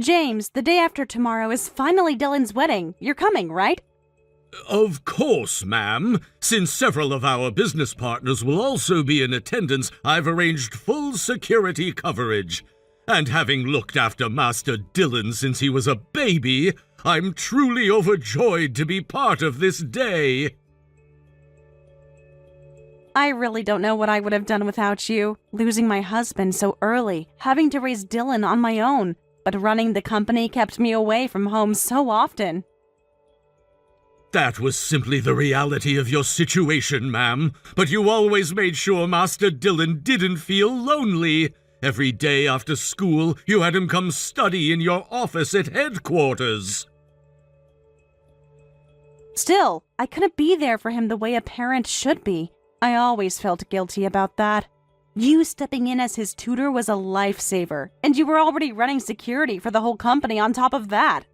James, the day after tomorrow is finally Dylan's wedding. You're coming, right? Of course, ma'am. Since several of our business partners will also be in attendance, I've arranged full security coverage. And having looked after Master Dylan since he was a baby, I'm truly overjoyed to be part of this day. I really don't know what I would have done without you. Losing my husband so early, having to raise Dylan on my own, but running the company kept me away from home so often. That was simply the reality of your situation, ma'am. But you always made sure Master Dylan didn't feel lonely. Every day after school, you had him come study in your office at headquarters. Still, I couldn't be there for him the way a parent should be. I always felt guilty about that. You stepping in as his tutor was a lifesaver, and you were already running security for the whole company on top of that.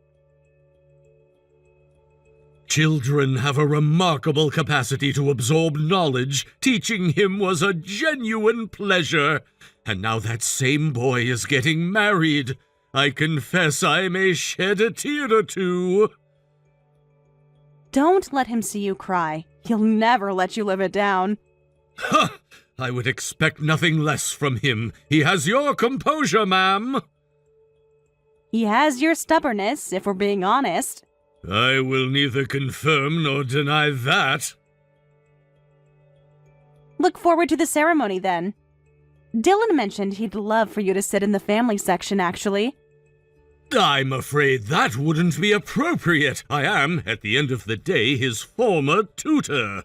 Children have a remarkable capacity to absorb knowledge. Teaching him was a genuine pleasure. And now that same boy is getting married. I confess I may shed a tear or two. Don't let him see you cry. He'll never let you live it down. Ha! I would expect nothing less from him. He has your composure, ma'am. He has your stubbornness, if we're being honest. I will neither confirm nor deny that. Look forward to the ceremony, then. Dylan mentioned he'd love for you to sit in the family section, actually. I'm afraid that wouldn't be appropriate. I am, at the end of the day, his former tutor.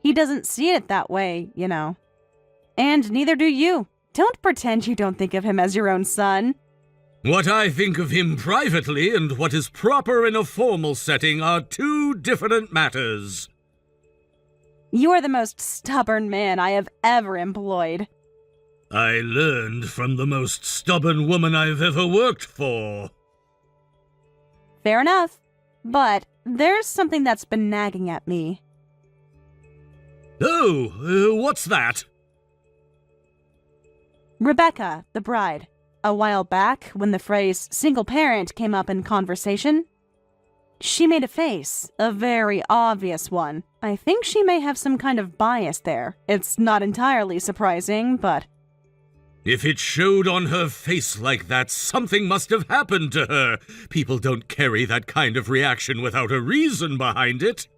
He doesn't see it that way, you know. And neither do you. Don't pretend you don't think of him as your own son. What I think of him privately and what is proper in a formal setting are two different matters. You are the most stubborn man I have ever employed. I learned from the most stubborn woman I've ever worked for. Fair enough. But there's something that's been nagging at me. Oh, what's that? Rebecca, the bride. A while back, when the phrase single parent came up in conversation, she made a face, a very obvious one. I think she may have some kind of bias there. It's not entirely surprising, but... If it showed on her face like that, something must have happened to her. People don't carry that kind of reaction without a reason behind it.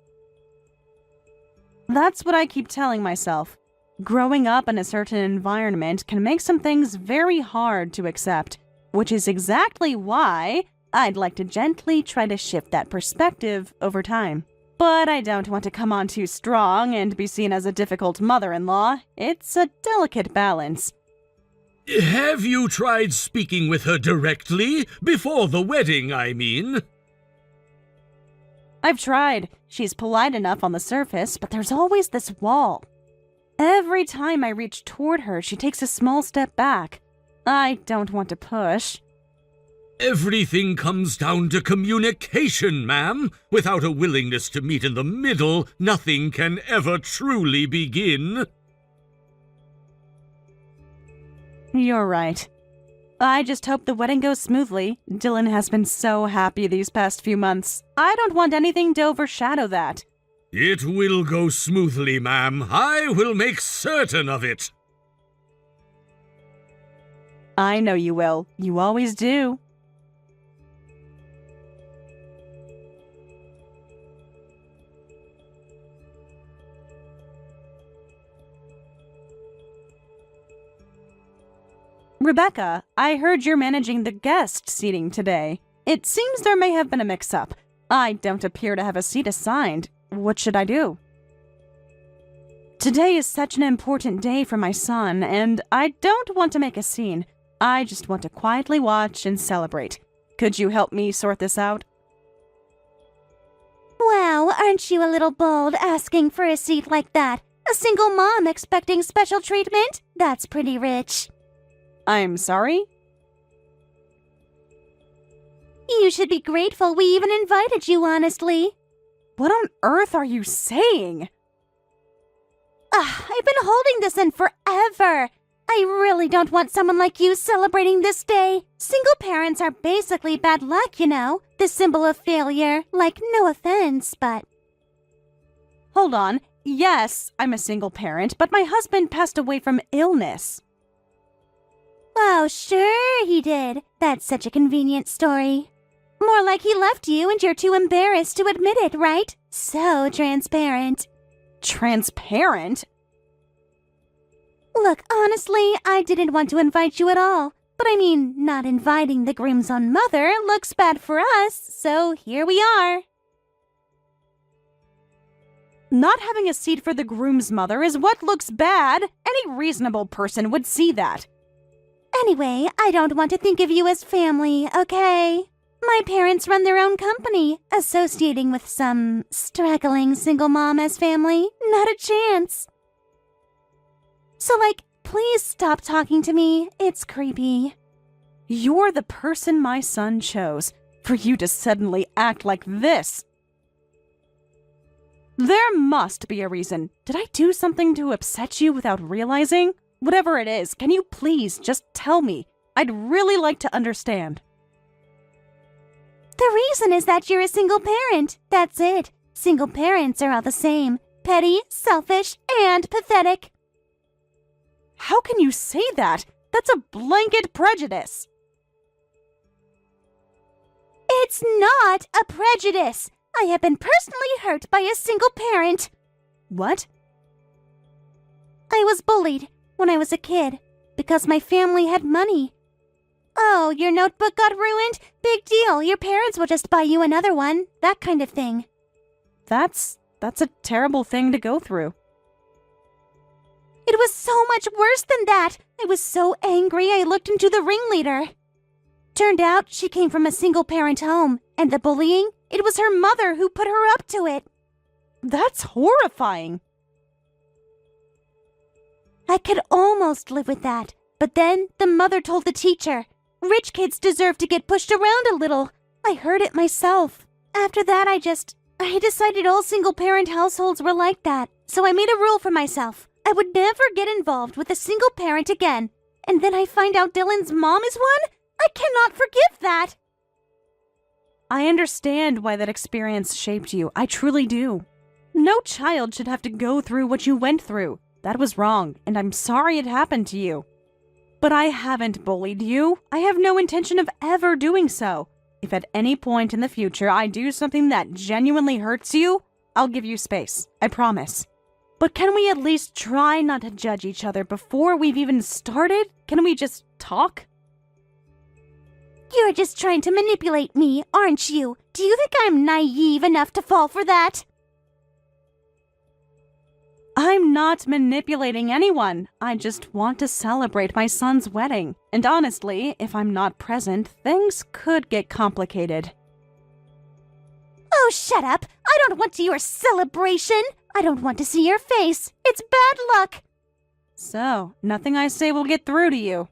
That's what I keep telling myself. Growing up in a certain environment can make some things very hard to accept, which is exactly why I'd like to gently try to shift that perspective over time. But I don't want to come on too strong and be seen as a difficult mother-in-law. It's a delicate balance. Have you tried speaking with her directly? Before the wedding, I mean. I've tried. She's polite enough on the surface, but there's always this wall. Every time I reach toward her, she takes a small step back. I don't want to push. Everything comes down to communication, ma'am. Without a willingness to meet in the middle, nothing can ever truly begin. You're right. I just hope the wedding goes smoothly. Dylan has been so happy these past few months. I don't want anything to overshadow that. It will go smoothly, ma'am. I will make certain of it. I know you will. You always do. Rebecca, I heard you're managing the guest seating today. It seems there may have been a mix-up. I don't appear to have a seat assigned. What should I do? Today is such an important day for my son, and I don't want to make a scene. I just want to quietly watch and celebrate. Could you help me sort this out? Wow, aren't you a little bold asking for a seat like that? A single mom expecting special treatment? That's pretty rich. I'm sorry? You should be grateful we even invited you, honestly. What on earth are you saying? I've been holding this in forever. I really don't want someone like you celebrating this day. Single parents are basically bad luck, you know. The symbol of failure. Like, no offense, but... Hold on. Yes, I'm a single parent, but my husband passed away from illness. Oh, sure he did. That's such a convenient story. More like he left you and you're too embarrassed to admit it, right? So transparent. Transparent? Look, honestly, I didn't want to invite you at all. But I mean, not inviting the groom's own mother looks bad for us, so here we are. Not having a seat for the groom's mother is what looks bad. Any reasonable person would see that. Anyway, I don't want to think of you as family, okay? My parents run their own company. Associating with some straggling single mom as family, not a chance. So, please stop talking to me. It's creepy. You're the person my son chose. For you to suddenly act like this. There must be a reason. Did I do something to upset you without realizing? Whatever it is, can you please just tell me? I'd really like to understand. The reason is that you're a single parent. That's it. Single parents are all the same. Petty, selfish, and pathetic. How can you say that? That's a blanket prejudice. It's not a prejudice. I have been personally hurt by a single parent. What? I was bullied when I was a kid because my family had money. Oh, your notebook got ruined? Big deal. Your parents will just buy you another one. That kind of thing. That's a terrible thing to go through. It was so much worse than that. I was so angry I looked into the ringleader. Turned out she came from a single-parent home, and the bullying, it was her mother who put her up to it. That's horrifying. I could almost live with that, but then the mother told the teacher, rich kids deserve to get pushed around a little. I heard it myself. After that, I decided all single-parent households were like that, so I made a rule for myself. I would never get involved with a single parent again. And then I find out Dylan's mom is one? I cannot forgive that! I understand why that experience shaped you. I truly do. No child should have to go through what you went through. That was wrong, and I'm sorry it happened to you. But I haven't bullied you. I have no intention of ever doing so. If at any point in the future I do something that genuinely hurts you, I'll give you space. I promise. But can we at least try not to judge each other before we've even started? Can we just talk? You're just trying to manipulate me, aren't you? Do you think I'm naive enough to fall for that? I'm not manipulating anyone. I just want to celebrate my son's wedding. And honestly, if I'm not present, things could get complicated. Oh, shut up! I don't want your celebration! I don't want to see your face. It's bad luck. So, nothing I say will get through to you.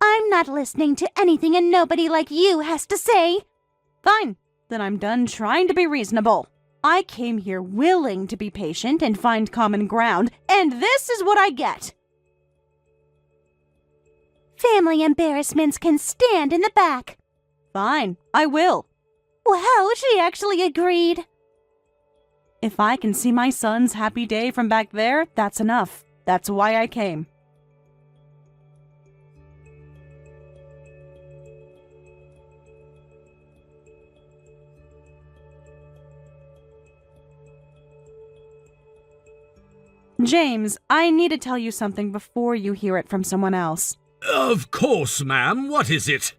I'm not listening to anything a nobody like you has to say. Fine. Then I'm done trying to be reasonable. I came here willing to be patient and find common ground, and this is what I get. Family embarrassments can stand in the back. Fine, I will. Wow, she actually agreed. If I can see my son's happy day from back there, that's enough. That's why I came. James, I need to tell you something before you hear it from someone else. Of course, ma'am. What is it?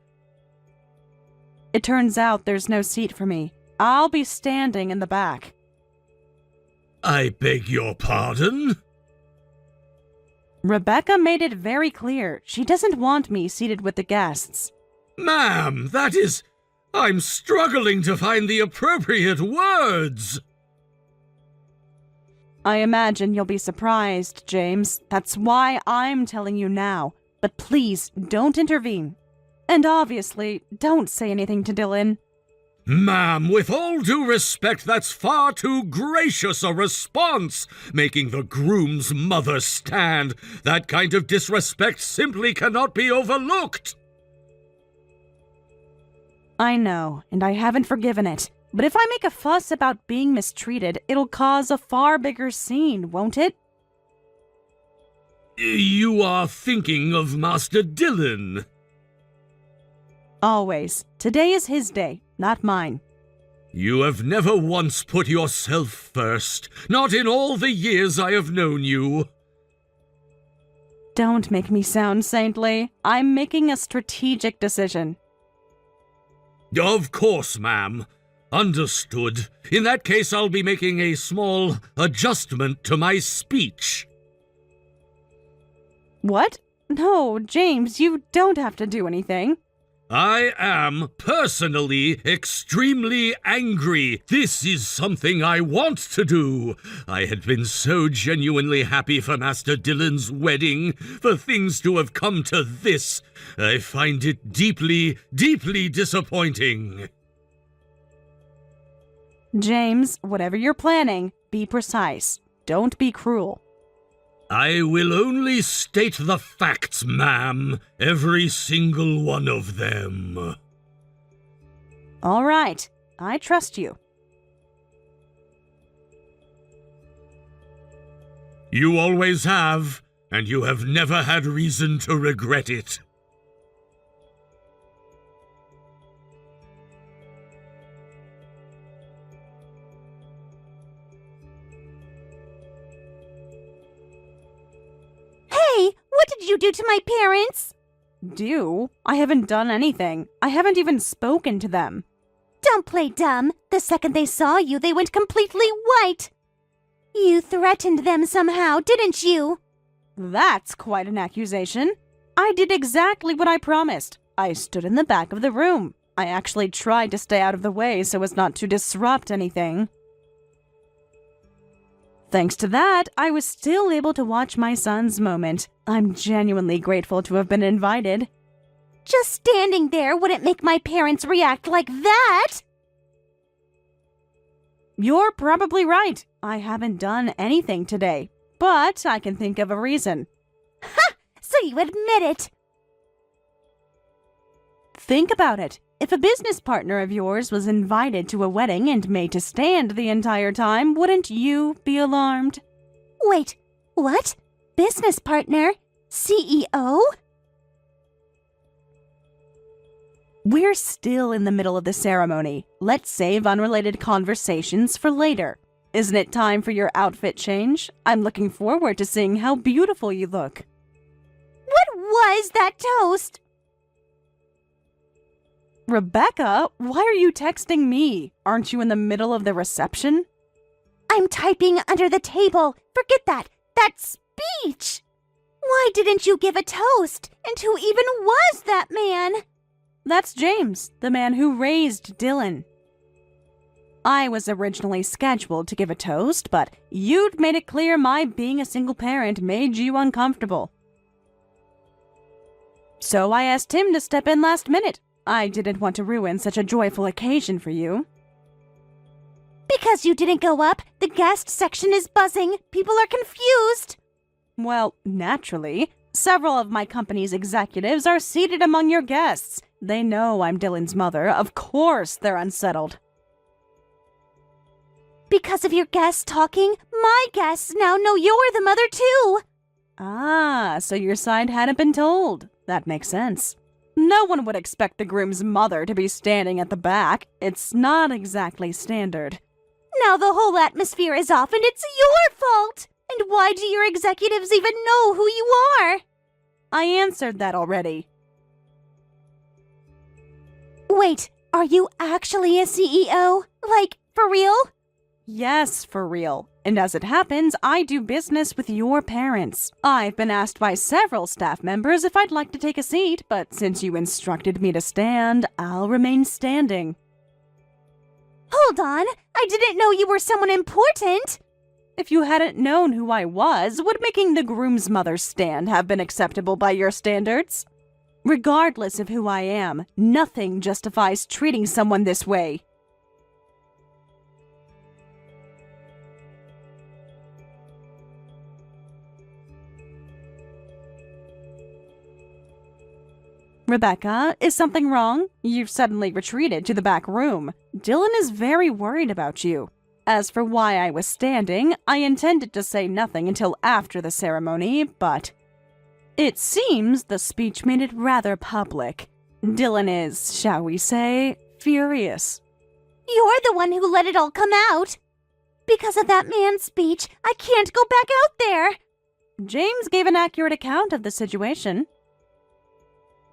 It turns out there's no seat for me. I'll be standing in the back. I beg your pardon? Rebecca made it very clear. She doesn't want me seated with the guests. Ma'am, that is... I'm struggling to find the appropriate words. I imagine you'll be surprised, James. That's why I'm telling you now. But please, don't intervene. And obviously, don't say anything to Dylan. Ma'am, with all due respect, that's far too gracious a response, making the groom's mother stand. That kind of disrespect simply cannot be overlooked. I know, and I haven't forgiven it. But if I make a fuss about being mistreated, it'll cause a far bigger scene, won't it? You are thinking of Master Dillon. Always. Today is his day, not mine. You have never once put yourself first, not in all the years I have known you. Don't make me sound saintly. I'm making a strategic decision. Of course, ma'am. Understood. In that case, I'll be making a small adjustment to my speech. What? No, James, you don't have to do anything. I am personally extremely angry. This is something I want to do. I had been so genuinely happy for Master Dillon's wedding. For things to have come to this, I find it deeply, deeply disappointing. James, whatever you're planning, be precise. Don't be cruel. I will only state the facts, ma'am. Every single one of them. All right, I trust you. You always have, and you have never had reason to regret it. Hey, what did you do to my parents? Do? I haven't done anything. I haven't even spoken to them. Don't play dumb. The second they saw you, they went completely white. You threatened them somehow, didn't you? That's quite an accusation. I did exactly what I promised. I stood in the back of the room. I actually tried to stay out of the way so as not to disrupt anything. Thanks to that, I was still able to watch my son's moment. I'm genuinely grateful to have been invited. Just standing there wouldn't make my parents react like that. You're probably right. I haven't done anything today, but I can think of a reason. Ha! So you admit it. Think about it. If a business partner of yours was invited to a wedding and made to stand the entire time, wouldn't you be alarmed? Wait, what? Business partner? CEO? We're still in the middle of the ceremony. Let's save unrelated conversations for later. Isn't it time for your outfit change? I'm looking forward to seeing how beautiful you look. What was that toast? Rebecca, why are you texting me? Aren't you in the middle of the reception? I'm typing under the table. Forget that. That speech. Why didn't you give a toast? And who even was that man? That's James, the man who raised Dillon. I was originally scheduled to give a toast, but you'd made it clear my being a single parent made you uncomfortable. So I asked him to step in last minute. I didn't want to ruin such a joyful occasion for you. Because you didn't go up, the guest section is buzzing. People are confused. Well, naturally. Several of my company's executives are seated among your guests. They know I'm Dillon's mother. Of course they're unsettled. Because of your guests talking, my guests now know you're the mother too. Ah, so your side hadn't been told. That makes sense. No one would expect the groom's mother to be standing at the back. It's not exactly standard. Now the whole atmosphere is off and it's your fault. And why do your executives even know who you are? I answered that already. Wait, are you actually a CEO? Like, for real? Yes, for real. And as it happens, I do business with your parents. I've been asked by several staff members if I'd like to take a seat, but since you instructed me to stand, I'll remain standing. Hold on, I didn't know you were someone important. If you hadn't known who I was, would making the groom's mother stand have been acceptable by your standards? Regardless of who I am, nothing justifies treating someone this way. Rebecca, is something wrong? You've suddenly retreated to the back room. Dylan is very worried about you. As for why I was standing, I intended to say nothing until after the ceremony, but it seems the speech made it rather public. Dylan is, shall we say, furious. You're the one who let it all come out. Because of that man's speech, I can't go back out there. James gave an accurate account of the situation.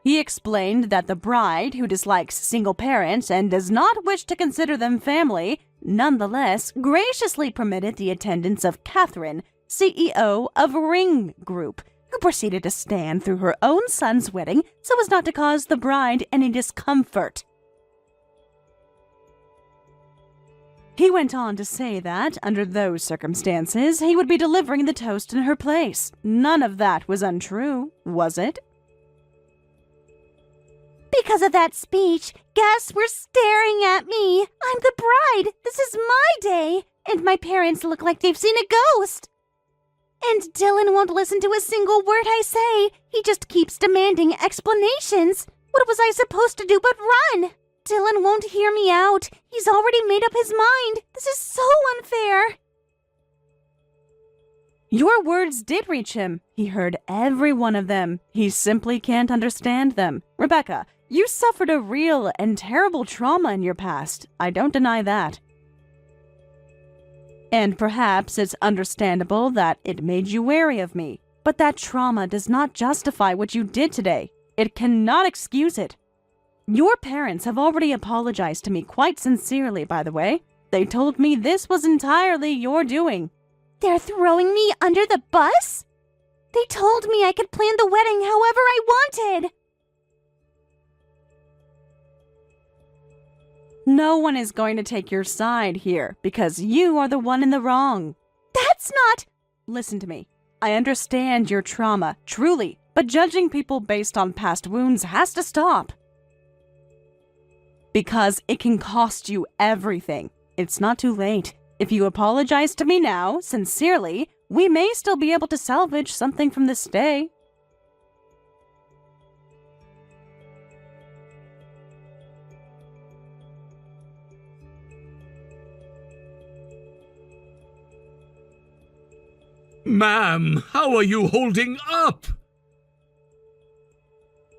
He explained that the bride, who dislikes single parents and does not wish to consider them family, nonetheless graciously permitted the attendance of Catherine, CEO of Ring Group, who proceeded to stand through her own son's wedding so as not to cause the bride any discomfort. He went on to say that, under those circumstances, he would be delivering the toast in her place. None of that was untrue, was it? Because of that speech, guests were staring at me. I'm the bride. This is my day. And my parents look like they've seen a ghost. And Dylan won't listen to a single word I say. He just keeps demanding explanations. What was I supposed to do but run? Dylan won't hear me out. He's already made up his mind. This is so unfair. Your words did reach him. He heard every one of them. He simply can't understand them. Rebecca, you suffered a real and terrible trauma in your past. I don't deny that. And perhaps it's understandable that it made you wary of me. But that trauma does not justify what you did today. It cannot excuse it. Your parents have already apologized to me quite sincerely, by the way. They told me this was entirely your doing. They're throwing me under the bus? They told me I could plan the wedding however I wanted. No one is going to take your side here because you are the one in the wrong. That's not... Listen to me. I understand your trauma, truly, but judging people based on past wounds has to stop. Because it can cost you everything. It's not too late. If you apologize to me now, sincerely, we may still be able to salvage something from this day. Ma'am, how are you holding up?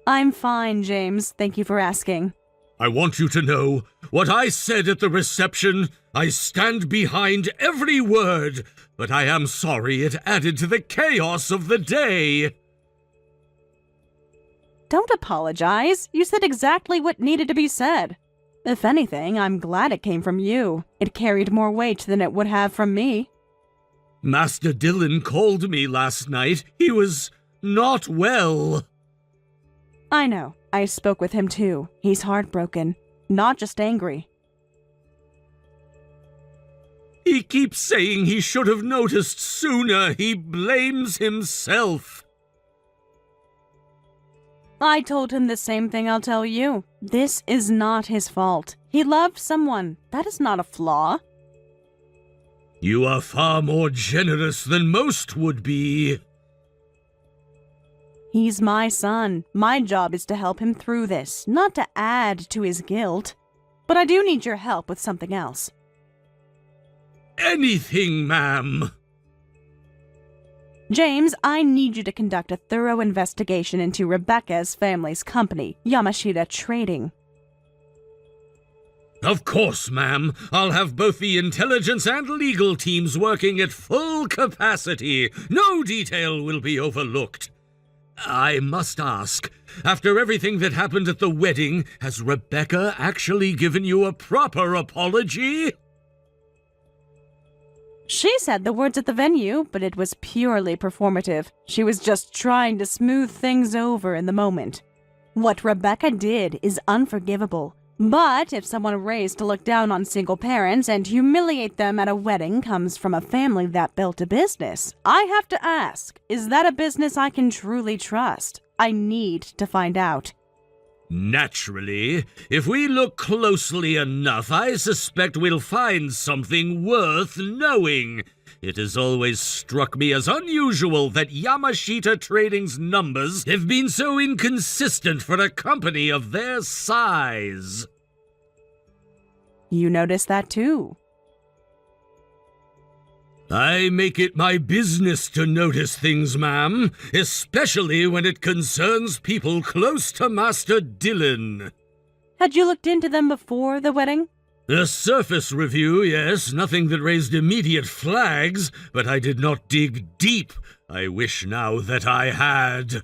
I'm fine, James. Thank you for asking. I want you to know what I said at the reception. I stand behind every word, but I am sorry it added to the chaos of the day. Don't apologize. You said exactly what needed to be said. If anything, I'm glad it came from you. It carried more weight than it would have from me. Master Dylan called me last night. He was not well. I know. I spoke with him too. He's heartbroken, not just angry. He keeps saying he should have noticed sooner. He blames himself. I told him the same thing I'll tell you. This is not his fault. He loved someone. That is not a flaw. You are far more generous than most would be. He's my son. My job is to help him through this, not to add to his guilt. But I do need your help with something else. Anything, ma'am. James, I need you to conduct a thorough investigation into Rebecca's family's company, Yamashita Trading. Of course, ma'am. I'll have both the intelligence and legal teams working at full capacity. No detail will be overlooked. I must ask, after everything that happened at the wedding, has Rebecca actually given you a proper apology? She said the words at the venue, but it was purely performative. She was just trying to smooth things over in the moment. What Rebecca did is unforgivable. But if someone raised to look down on single parents and humiliate them at a wedding comes from a family that built a business, I have to ask, is that a business I can truly trust? I need to find out. Naturally, if we look closely enough, I suspect we'll find something worth knowing. It has always struck me as unusual that Yamashita Trading's numbers have been so inconsistent for a company of their size. You noticed that too. I make it my business to notice things, ma'am, especially when it concerns people close to Master Dillon. Had you looked into them before the wedding? A surface review, yes, nothing that raised immediate flags, but I did not dig deep. I wish now that I had.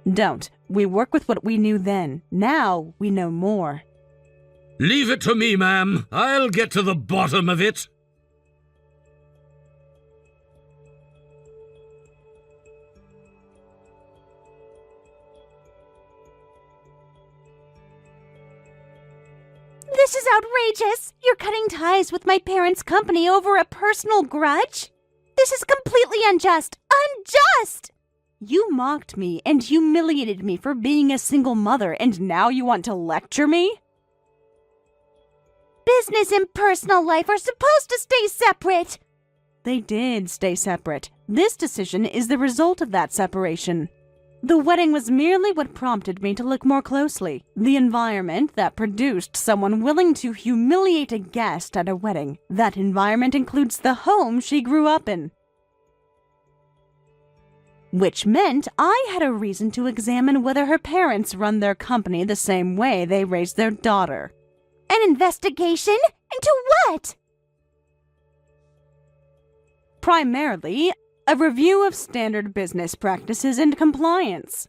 Don't. We work with what we knew then. Now we know more. Leave it to me, ma'am. I'll get to the bottom of it. This is outrageous! You're cutting ties with my parents' company over a personal grudge? This is completely unjust! Unjust! You mocked me and humiliated me for being a single mother, and now you want to lecture me? Business and personal life are supposed to stay separate! They did stay separate. This decision is the result of that separation. The wedding was merely what prompted me to look more closely. The environment that produced someone willing to humiliate a guest at a wedding. That environment includes the home she grew up in. Which meant I had a reason to examine whether her parents run their company the same way they raised their daughter. An investigation? Into what? Primarily, a review of standard business practices and compliance.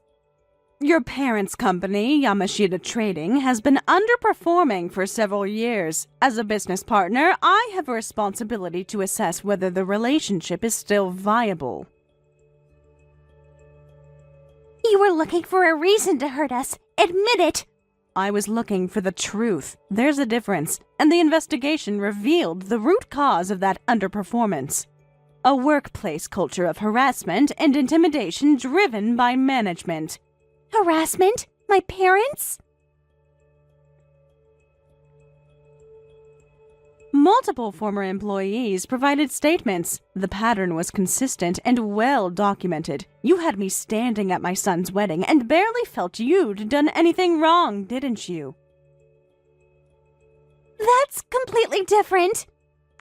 Your parents' company, Yamashita Trading, has been underperforming for several years. As a business partner, I have a responsibility to assess whether the relationship is still viable. You were looking for a reason to hurt us. Admit it! I was looking for the truth. There's a difference, and the investigation revealed the root cause of that underperformance. A workplace culture of harassment and intimidation driven by management. Harassment? My parents? Multiple former employees provided statements. The pattern was consistent and well documented. You had me standing at my son's wedding and barely felt you'd done anything wrong, didn't you? That's completely different.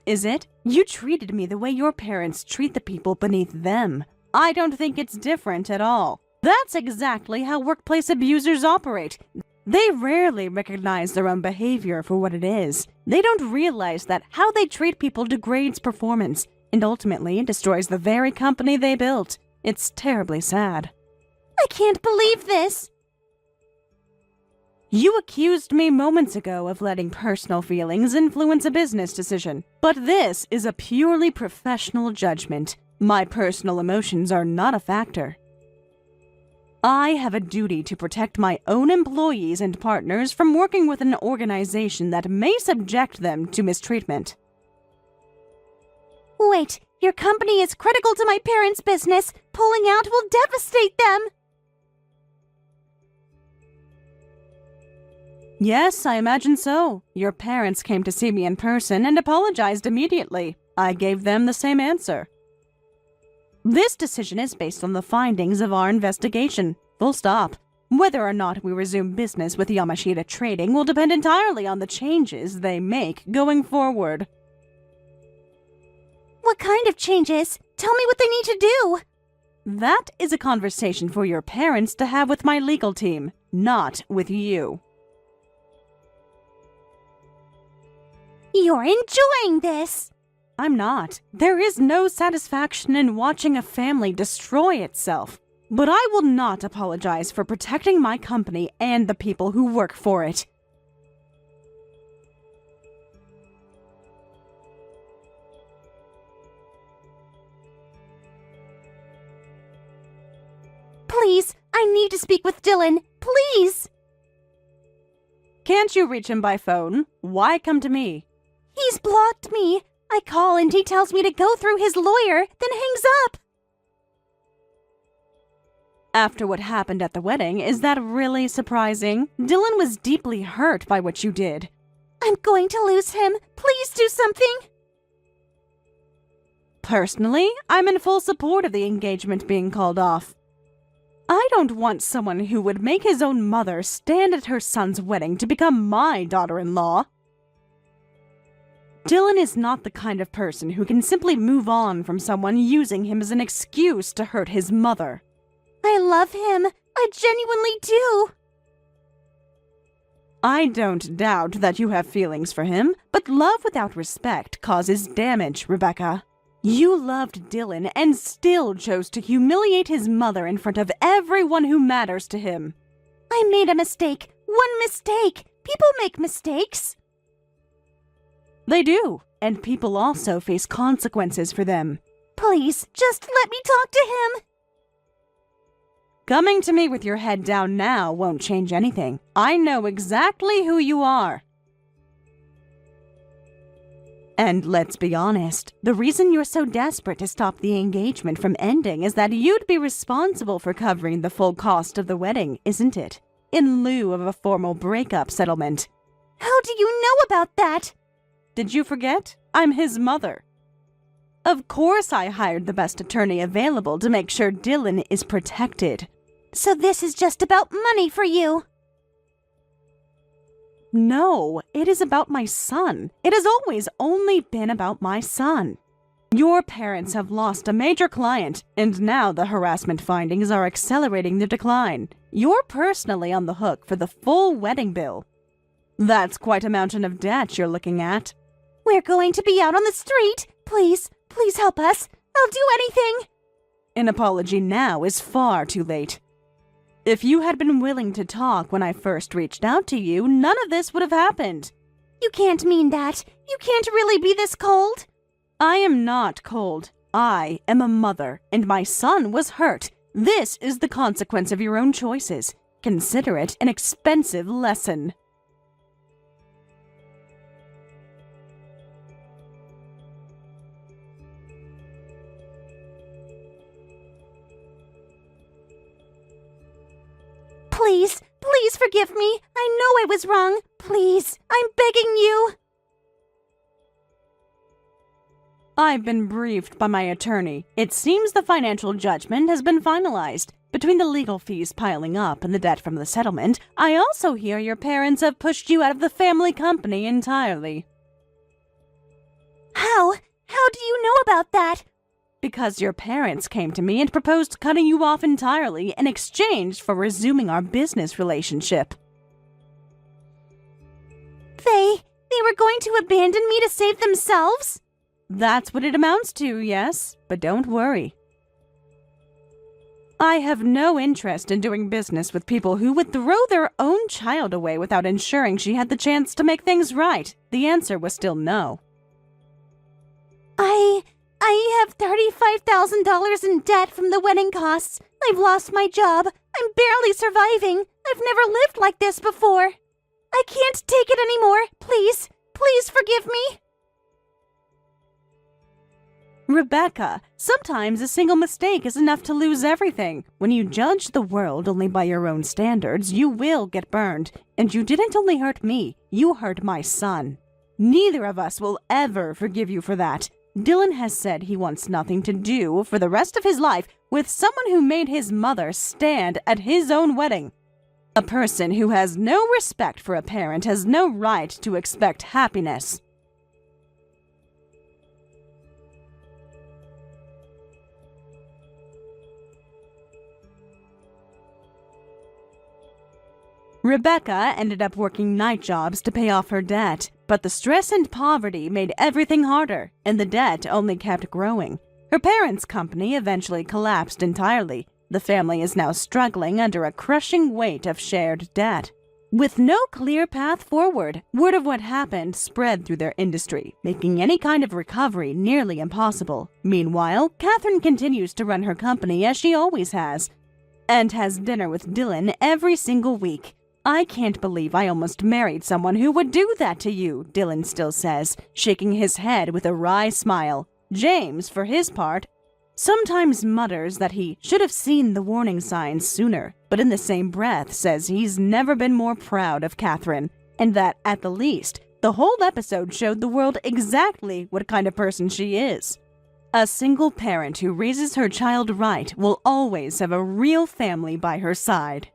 Is it? You treated me the way your parents treat the people beneath them. I don't think it's different at all. That's exactly how workplace abusers operate. They rarely recognize their own behavior for what it is. They don't realize that how they treat people degrades performance and ultimately destroys the very company they built. It's terribly sad. I can't believe this! You accused me moments ago of letting personal feelings influence a business decision, but this is a purely professional judgment. My personal emotions are not a factor. I have a duty to protect my own employees and partners from working with an organization that may subject them to mistreatment. Wait, your company is critical to my parents' business. Pulling out will devastate them. Yes, I imagine so. Your parents came to see me in person and apologized immediately. I gave them the same answer. This decision is based on the findings of our investigation. Full stop. Whether or not we resume business with Yamashita Trading will depend entirely on the changes they make going forward. What kind of changes? Tell me what they need to do. That is a conversation for your parents to have with my legal team, not with you. You're enjoying this! I'm not. There is no satisfaction in watching a family destroy itself. But I will not apologize for protecting my company and the people who work for it. Please, I need to speak with Dylan. Please! Can't you reach him by phone? Why come to me? He's blocked me. I call and he tells me to go through his lawyer, then hangs up. After what happened at the wedding, is that really surprising? Dylan was deeply hurt by what you did. I'm going to lose him. Please do something. Personally, I'm in full support of the engagement being called off. I don't want someone who would make his own mother stand at her son's wedding to become my daughter-in-law. Dylan is not the kind of person who can simply move on from someone using him as an excuse to hurt his mother. I love him. I genuinely do. I don't doubt that you have feelings for him, but love without respect causes damage, Rebecca. You loved Dylan and still chose to humiliate his mother in front of everyone who matters to him. I made a mistake. One mistake. People make mistakes. They do, and people also face consequences for them. Please, just let me talk to him. Coming to me with your head down now won't change anything. I know exactly who you are. And let's be honest, the reason you're so desperate to stop the engagement from ending is that you'd be responsible for covering the full cost of the wedding, isn't it? In lieu of a formal breakup settlement. How do you know about that? Did you forget? I'm his mother. Of course I hired the best attorney available to make sure Dylan is protected. So this is just about money for you? No, it is about my son. It has always only been about my son. Your parents have lost a major client, and now the harassment findings are accelerating the decline. You're personally on the hook for the full wedding bill. That's quite a mountain of debt you're looking at. We're going to be out on the street. Please help us. I'll do anything. An apology now is far too late. If you had been willing to talk when I first reached out to you, none of this would have happened. You can't mean that. You can't really be this cold. I am not cold. I am a mother, and my son was hurt. This is the consequence of your own choices. Consider it an expensive lesson. Please forgive me. I know I was wrong. Please, I'm begging you. I've been briefed by my attorney. It seems the financial judgment has been finalized. Between the legal fees piling up and the debt from the settlement, I also hear your parents have pushed you out of the family company entirely. How? How do you know about that? Because your parents came to me and proposed cutting you off entirely in exchange for resuming our business relationship. They were going to abandon me to save themselves? That's what it amounts to, yes, but don't worry. I have no interest in doing business with people who would throw their own child away without ensuring she had the chance to make things right. The answer was still no. I have $35,000 in debt from the wedding costs. I've lost my job. I'm barely surviving. I've never lived like this before. I can't take it anymore. Please forgive me. Rebecca, sometimes a single mistake is enough to lose everything. When you judge the world only by your own standards, you will get burned. And you didn't only hurt me, you hurt my son. Neither of us will ever forgive you for that. Dylan has said he wants nothing to do for the rest of his life with someone who made his mother stand at his own wedding. A person who has no respect for a parent has no right to expect happiness. Rebecca ended up working night jobs to pay off her debt, but the stress and poverty made everything harder, and the debt only kept growing. Her parents' company eventually collapsed entirely. The family is now struggling under a crushing weight of shared debt. With no clear path forward, word of what happened spread through their industry, making any kind of recovery nearly impossible. Meanwhile, Catherine continues to run her company as she always has, and has dinner with Dylan every single week. I can't believe I almost married someone who would do that to you, Dylan still says, shaking his head with a wry smile. James, for his part, sometimes mutters that he should have seen the warning signs sooner, but in the same breath says he's never been more proud of Catherine, and that, at the least, the whole episode showed the world exactly what kind of person she is. A single parent who raises her child right will always have a real family by her side.